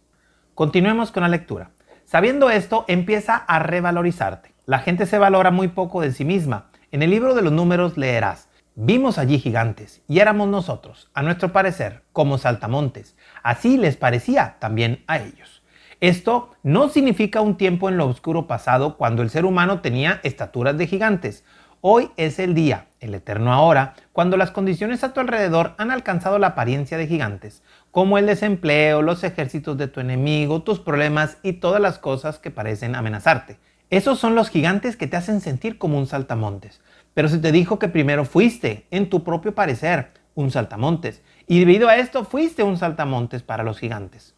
Continuemos con la lectura. Sabiendo esto, empieza a revalorizarte. La gente se valora muy poco de sí misma. En el libro de los números leerás: vimos allí gigantes y éramos nosotros, a nuestro parecer, como saltamontes. Así les parecía también a ellos. Esto no significa un tiempo en lo oscuro pasado cuando el ser humano tenía estaturas de gigantes. Hoy es el día, el eterno ahora, cuando las condiciones a tu alrededor han alcanzado la apariencia de gigantes, como el desempleo, los ejércitos de tu enemigo, tus problemas y todas las cosas que parecen amenazarte. Esos son los gigantes que te hacen sentir como un saltamontes. Pero se te dijo que primero fuiste, en tu propio parecer, un saltamontes, y debido a esto fuiste un saltamontes para los gigantes.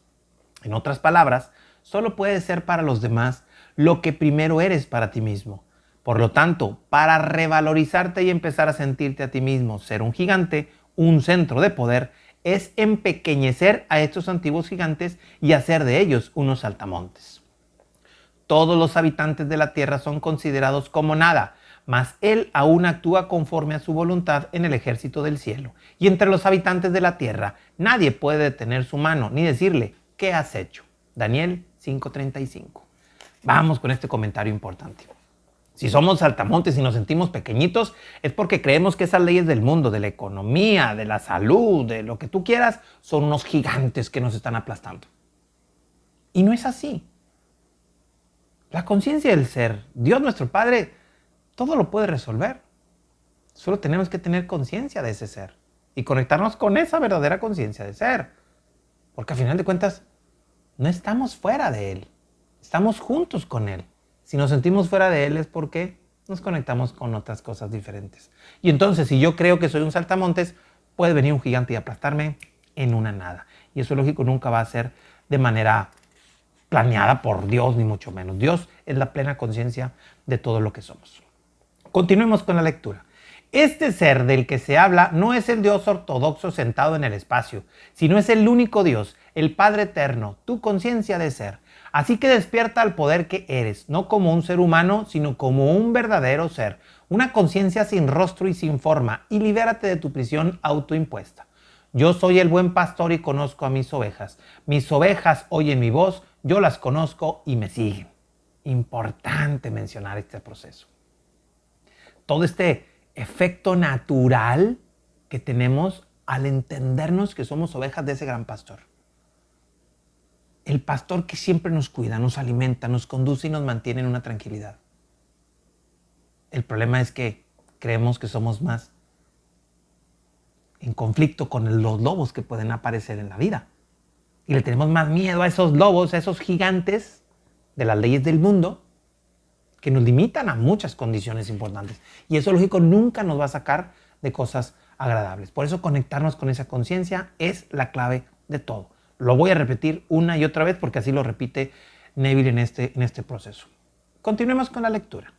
En otras palabras, solo puedes ser para los demás lo que primero eres para ti mismo. Por lo tanto, para revalorizarte y empezar a sentirte a ti mismo ser un gigante, un centro de poder, es empequeñecer a estos antiguos gigantes y hacer de ellos unos saltamontes. Todos los habitantes de la tierra son considerados como nada, mas él aún actúa conforme a su voluntad en el ejército del cielo. Y entre los habitantes de la tierra, nadie puede detener su mano ni decirle: ¿qué has hecho? Daniel 5:35. Vamos con este comentario importante. Si somos saltamontes y nos sentimos pequeñitos, es porque creemos que esas leyes del mundo, de la economía, de la salud, de lo que tú quieras, son unos gigantes que nos están aplastando. Y no es así. La conciencia del ser, Dios nuestro Padre, todo lo puede resolver. Solo tenemos que tener conciencia de ese ser y conectarnos con esa verdadera conciencia de ser. Porque al final de cuentas, no estamos fuera de Él, estamos juntos con Él. Si nos sentimos fuera de Él es porque nos conectamos con otras cosas diferentes. Y entonces, si yo creo que soy un saltamontes, puede venir un gigante y aplastarme en una nada. Y eso, lógico, nunca va a ser de manera planeada por Dios, ni mucho menos. Dios es la plena conciencia de todo lo que somos. Continuemos con la lectura. Este ser del que se habla no es el Dios ortodoxo sentado en el espacio, sino es el único Dios, el Padre eterno, tu conciencia de ser. Así que despierta al poder que eres, no como un ser humano, sino como un verdadero ser, una conciencia sin rostro y sin forma, y libérate de tu prisión autoimpuesta. Yo soy el buen pastor y conozco a mis ovejas. Mis ovejas oyen mi voz, yo las conozco y me siguen. Importante mencionar este proceso. Todo este efecto natural que tenemos al entendernos que somos ovejas de ese gran pastor. El pastor que siempre nos cuida, nos alimenta, nos conduce y nos mantiene en una tranquilidad. El problema es que creemos que somos más en conflicto con los lobos que pueden aparecer en la vida. Y le tenemos más miedo a esos lobos, a esos gigantes de las leyes del mundo que nos limitan a muchas condiciones importantes. Y eso, lógico, nunca nos va a sacar de cosas agradables. Por eso conectarnos con esa conciencia es la clave de todo. Lo voy a repetir una y otra vez porque así lo repite Neville en este proceso. Continuemos con la lectura.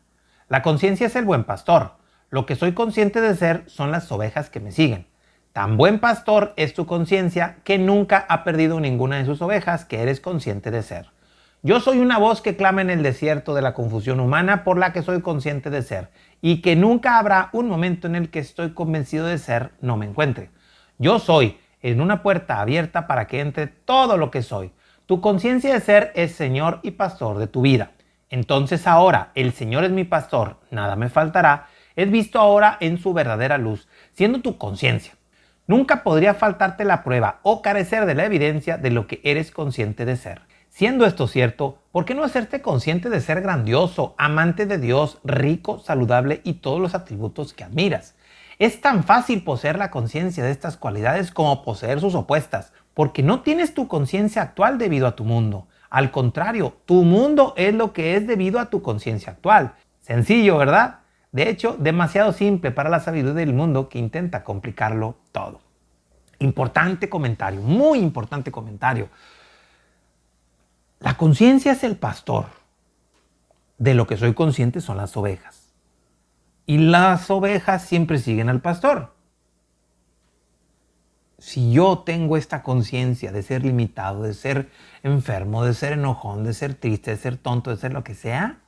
La conciencia es el buen pastor. Lo que soy consciente de ser son las ovejas que me siguen. Tan buen pastor es tu conciencia que nunca ha perdido ninguna de sus ovejas que eres consciente de ser. Yo soy una voz que clama en el desierto de la confusión humana por la que soy consciente de ser, y que nunca habrá un momento en el que estoy convencido de ser no me encuentre. Yo soy en una puerta abierta para que entre todo lo que soy. Tu conciencia de ser es Señor y Pastor de tu vida. Entonces ahora, el Señor es mi pastor, nada me faltará, es visto ahora en su verdadera luz, siendo tu conciencia. Nunca podría faltarte la prueba o carecer de la evidencia de lo que eres consciente de ser. Siendo esto cierto, ¿por qué no hacerte consciente de ser grandioso, amante de Dios, rico, saludable y todos los atributos que admiras? Es tan fácil poseer la conciencia de estas cualidades como poseer sus opuestas, porque no tienes tu conciencia actual debido a tu mundo. Al contrario, tu mundo es lo que es debido a tu conciencia actual. Sencillo, ¿verdad? De hecho, demasiado simple para la sabiduría del mundo que intenta complicarlo todo. Importante comentario, muy importante comentario. La conciencia es el pastor. De lo que soy consciente son las ovejas. Y las ovejas siempre siguen al pastor. Si yo tengo esta conciencia de ser limitado, de ser enfermo, de ser enojón, de ser triste, de ser tonto, de ser lo que sea,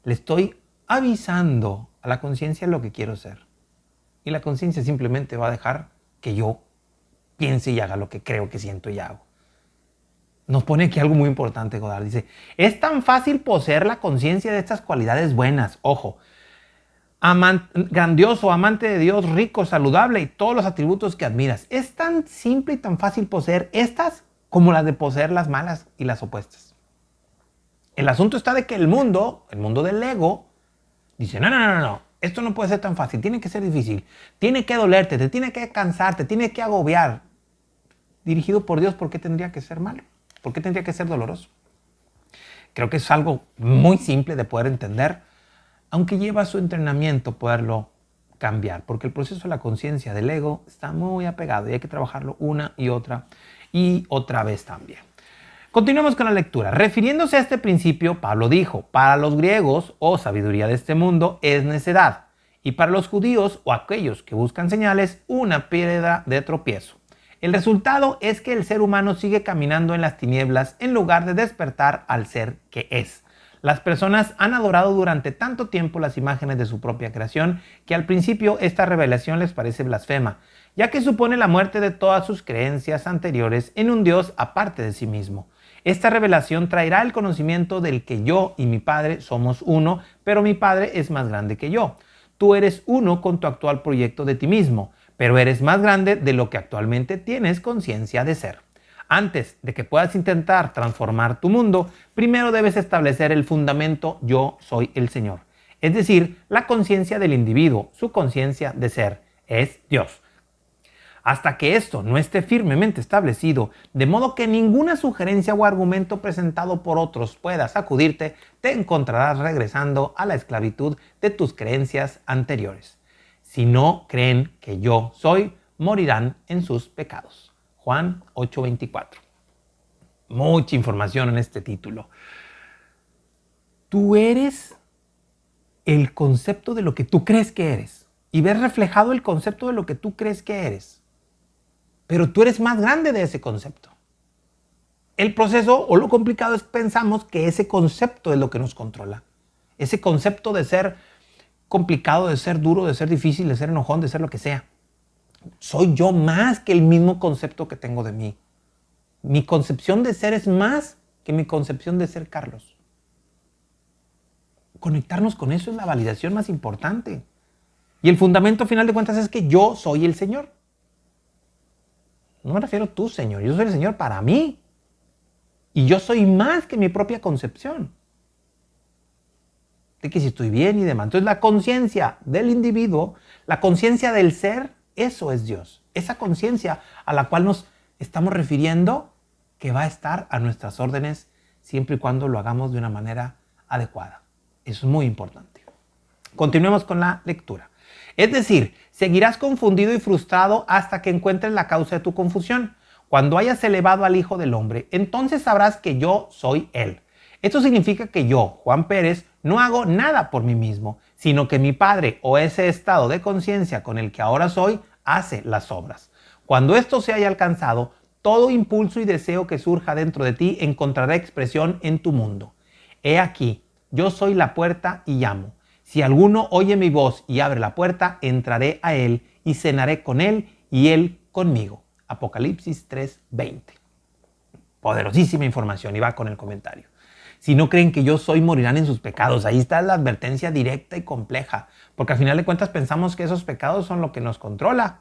le estoy avisando a la conciencia lo que quiero ser. Y la conciencia simplemente va a dejar que yo piense y haga lo que creo que siento y hago. Nos pone aquí algo muy importante, Godard. Dice, es tan fácil poseer la conciencia de estas cualidades buenas. Ojo, grandioso, amante de Dios, rico, saludable y todos los atributos que admiras. Es tan simple y tan fácil poseer estas como las de poseer las malas y las opuestas. El asunto está de que el mundo del ego, dice, no, esto no puede ser tan fácil, tiene que ser difícil, tiene que dolerte, te tiene que cansar, te tiene que agobiar. Dirigido por Dios, ¿por qué tendría que ser malo? ¿Por qué tendría que ser doloroso? Creo que es algo muy simple de poder entender, aunque lleva su entrenamiento poderlo cambiar, porque el proceso de la conciencia del ego está muy apegado y hay que trabajarlo una y otra vez también. Continuamos con la lectura. Refiriéndose a este principio, Pablo dijo, para los griegos o sabiduría de este mundo es necedad, y para los judíos o aquellos que buscan señales, una piedra de tropiezo. El resultado es que el ser humano sigue caminando en las tinieblas en lugar de despertar al ser que es. Las personas han adorado durante tanto tiempo las imágenes de su propia creación que al principio esta revelación les parece blasfema, ya que supone la muerte de todas sus creencias anteriores en un Dios aparte de sí mismo. Esta revelación traerá el conocimiento del que yo y mi Padre somos uno, pero mi Padre es más grande que yo. Tú eres uno con tu actual proyecto de ti mismo, pero eres más grande de lo que actualmente tienes conciencia de ser. Antes de que puedas intentar transformar tu mundo, primero debes establecer el fundamento yo soy el Señor. Es decir, la conciencia del individuo, su conciencia de ser, es Dios. Hasta que esto no esté firmemente establecido, de modo que ninguna sugerencia o argumento presentado por otros pueda sacudirte, te encontrarás regresando a la esclavitud de tus creencias anteriores. Si no creen que yo soy, morirán en sus pecados. Juan 8:24. Mucha información en este título. Tú eres el concepto de lo que tú crees que eres y ves reflejado el concepto de lo que tú crees que eres. Pero tú eres más grande de ese concepto. El proceso o lo complicado es pensamos que ese concepto es lo que nos controla. Ese concepto de ser complicado, de ser duro, de ser difícil, de ser enojón, de ser lo que sea. Soy yo más que el mismo concepto que tengo de mí. Mi concepción de ser es más que mi concepción de ser Carlos. Conectarnos con eso es la validación más importante. Y el fundamento, a final de cuentas, es que yo soy el Señor. No me refiero a tú, Señor. Yo soy el Señor para mí. Y yo soy más que mi propia concepción. De que si estoy bien y demás. Entonces la conciencia del individuo, la conciencia del ser, eso es Dios. Esa conciencia a la cual nos estamos refiriendo que va a estar a nuestras órdenes siempre y cuando lo hagamos de una manera adecuada. Eso es muy importante. Continuemos con la lectura. Es decir, seguirás confundido y frustrado hasta que encuentres la causa de tu confusión. Cuando hayas elevado al Hijo del Hombre, entonces sabrás que yo soy Él. Esto significa que yo, Juan Pérez, no hago nada por mí mismo, sino que mi Padre o ese estado de conciencia con el que ahora soy, hace las obras. Cuando esto se haya alcanzado, todo impulso y deseo que surja dentro de ti encontrará expresión en tu mundo. He aquí, yo soy la puerta y llamo. Si alguno oye mi voz y abre la puerta, entraré a él y cenaré con él y él conmigo. Apocalipsis 3:20. Poderosísima información y va con el comentario. Si no creen que yo soy, morirán en sus pecados. Ahí está la advertencia directa y compleja, porque al final de cuentas pensamos que esos pecados son lo que nos controla.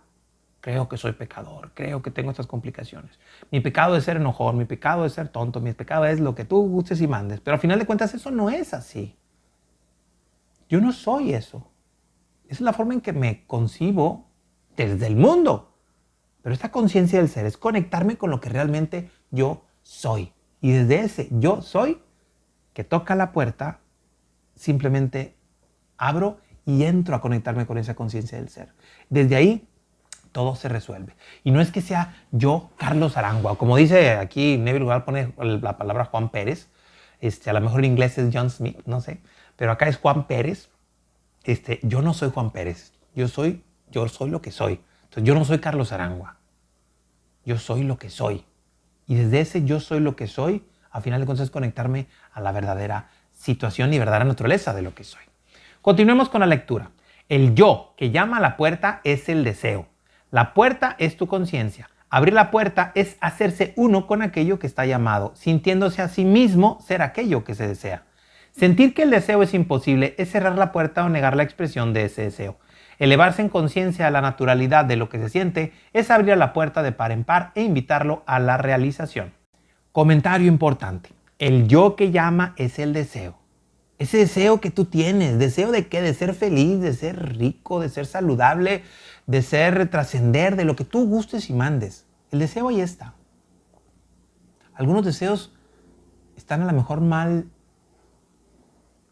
Creo que soy pecador, creo que tengo estas complicaciones. Mi pecado es ser enojón, mi pecado es ser tonto, mi pecado es lo que tú gustes y mandes. Pero al final de cuentas eso no es así. Yo no soy eso. Esa es la forma en que me concibo desde el mundo. Pero esta conciencia del ser es conectarme con lo que realmente yo soy. Y desde ese yo soy que toca la puerta, simplemente abro y entro a conectarme con esa conciencia del ser. Desde ahí todo se resuelve. Y no es que sea yo, Carlos Arangua, como dice aquí Neville Goddard, pone la palabra Juan Pérez, a lo mejor en inglés es John Smith, no sé, pero acá es Juan Pérez. Yo no soy Juan Pérez, yo soy lo que soy. Entonces yo no soy Carlos Arangua, yo soy lo que soy. Y desde ese yo soy lo que soy, a final de cuentas es conectarme a la verdadera situación y verdadera naturaleza de lo que soy. Continuemos con la lectura. El yo que llama a la puerta es el deseo. La puerta es tu conciencia. Abrir la puerta es hacerse uno con aquello que está llamado, sintiéndose a sí mismo ser aquello que se desea. Sentir que el deseo es imposible es cerrar la puerta o negar la expresión de ese deseo. Elevarse en conciencia a la naturalidad de lo que se siente es abrir la puerta de par en par e invitarlo a la realización. Comentario importante. El yo que llama es el deseo. Ese deseo que tú tienes, ¿deseo de qué? De ser feliz, de ser rico, de ser saludable, de ser trascender, de lo que tú gustes y mandes. El deseo ahí está. Algunos deseos están a lo mejor mal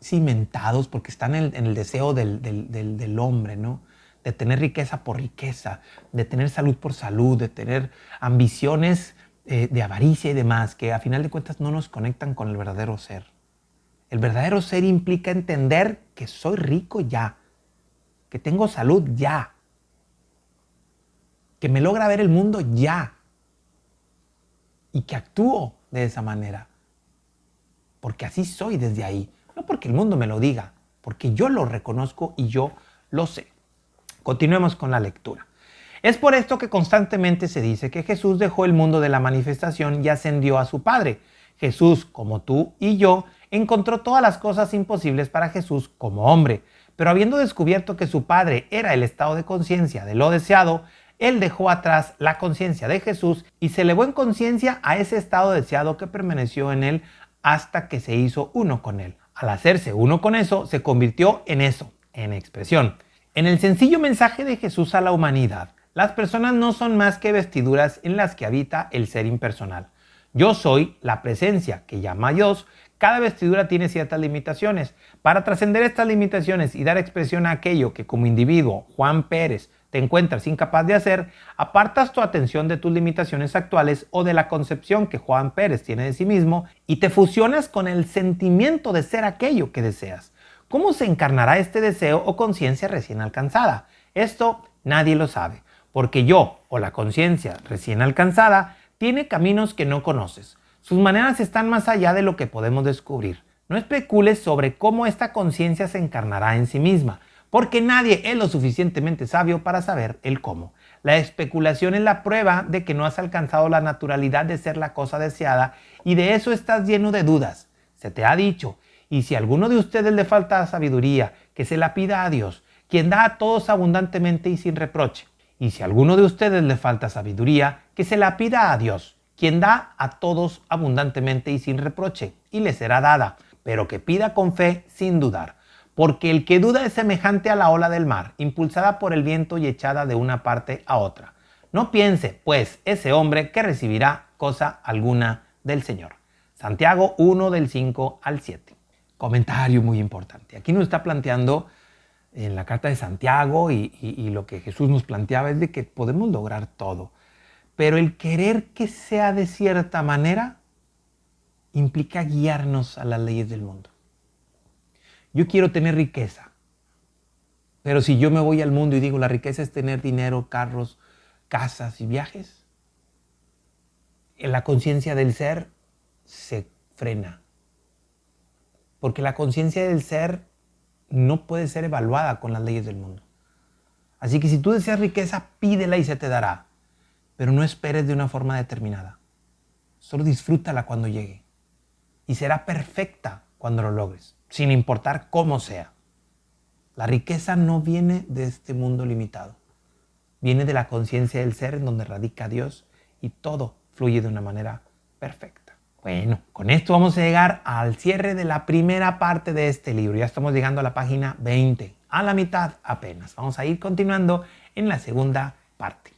cimentados porque están en el deseo del hombre, ¿no? De tener riqueza por riqueza, de tener salud por salud, de tener ambiciones de avaricia y demás, que a final de cuentas no nos conectan con el verdadero ser. El verdadero ser implica entender que soy rico ya, que tengo salud ya, que me logra ver el mundo ya y que actúo de esa manera. Porque así soy desde ahí. No porque el mundo me lo diga, porque yo lo reconozco y yo lo sé. Continuemos con la lectura. Es por esto que constantemente se dice que Jesús dejó el mundo de la manifestación y ascendió a su Padre. Jesús, como tú y yo, encontró todas las cosas imposibles para Jesús como hombre, pero habiendo descubierto que su Padre era el estado de conciencia de lo deseado, Él dejó atrás la conciencia de Jesús y se elevó en conciencia a ese estado deseado que permaneció en Él hasta que se hizo uno con Él. Al hacerse uno con eso, se convirtió en eso, en expresión. En el sencillo mensaje de Jesús a la humanidad, las personas no son más que vestiduras en las que habita el ser impersonal. Yo soy la presencia que llama a Dios. Cada vestidura tiene ciertas limitaciones. Para trascender estas limitaciones y dar expresión a aquello que como individuo, Juan Pérez, te encuentras incapaz de hacer, apartas tu atención de tus limitaciones actuales o de la concepción que Juan Pérez tiene de sí mismo y te fusionas con el sentimiento de ser aquello que deseas. ¿Cómo se encarnará este deseo o conciencia recién alcanzada? Esto nadie lo sabe, porque yo o la conciencia recién alcanzada tiene caminos que no conoces. Sus maneras están más allá de lo que podemos descubrir. No especules sobre cómo esta conciencia se encarnará en sí misma, porque nadie es lo suficientemente sabio para saber el cómo. La especulación es la prueba de que no has alcanzado la naturalidad de ser la cosa deseada y de eso estás lleno de dudas. Se te ha dicho, y si a alguno de ustedes le falta sabiduría, que se la pida a Dios, quien da a todos abundantemente y sin reproche. Y si a alguno de ustedes le falta sabiduría, que se la pida a Dios, quien da a todos abundantemente y sin reproche, y le será dada, pero que pida con fe sin dudar. Porque el que duda es semejante a la ola del mar, impulsada por el viento y echada de una parte a otra. No piense, pues, ese hombre que recibirá cosa alguna del Señor. Santiago 1 del 5 al 7. Comentario muy importante. Aquí nos está planteando en la carta de Santiago y lo que Jesús nos planteaba es de que podemos lograr todo. Pero el querer que sea de cierta manera implica guiarnos a las leyes del mundo. Yo quiero tener riqueza, pero si yo me voy al mundo y digo la riqueza es tener dinero, carros, casas y viajes, en la conciencia del ser se frena. Porque la conciencia del ser no puede ser evaluada con las leyes del mundo. Así que si tú deseas riqueza, pídela y se te dará. Pero no esperes de una forma determinada. Solo disfrútala cuando llegue. Y será perfecta cuando lo logres, sin importar cómo sea. La riqueza no viene de este mundo limitado. Viene de la conciencia del ser en donde radica Dios y todo fluye de una manera perfecta. Bueno, con esto vamos a llegar al cierre de la primera parte de este libro. Ya estamos llegando a la página 20, a la mitad apenas. Vamos a ir continuando en la segunda parte.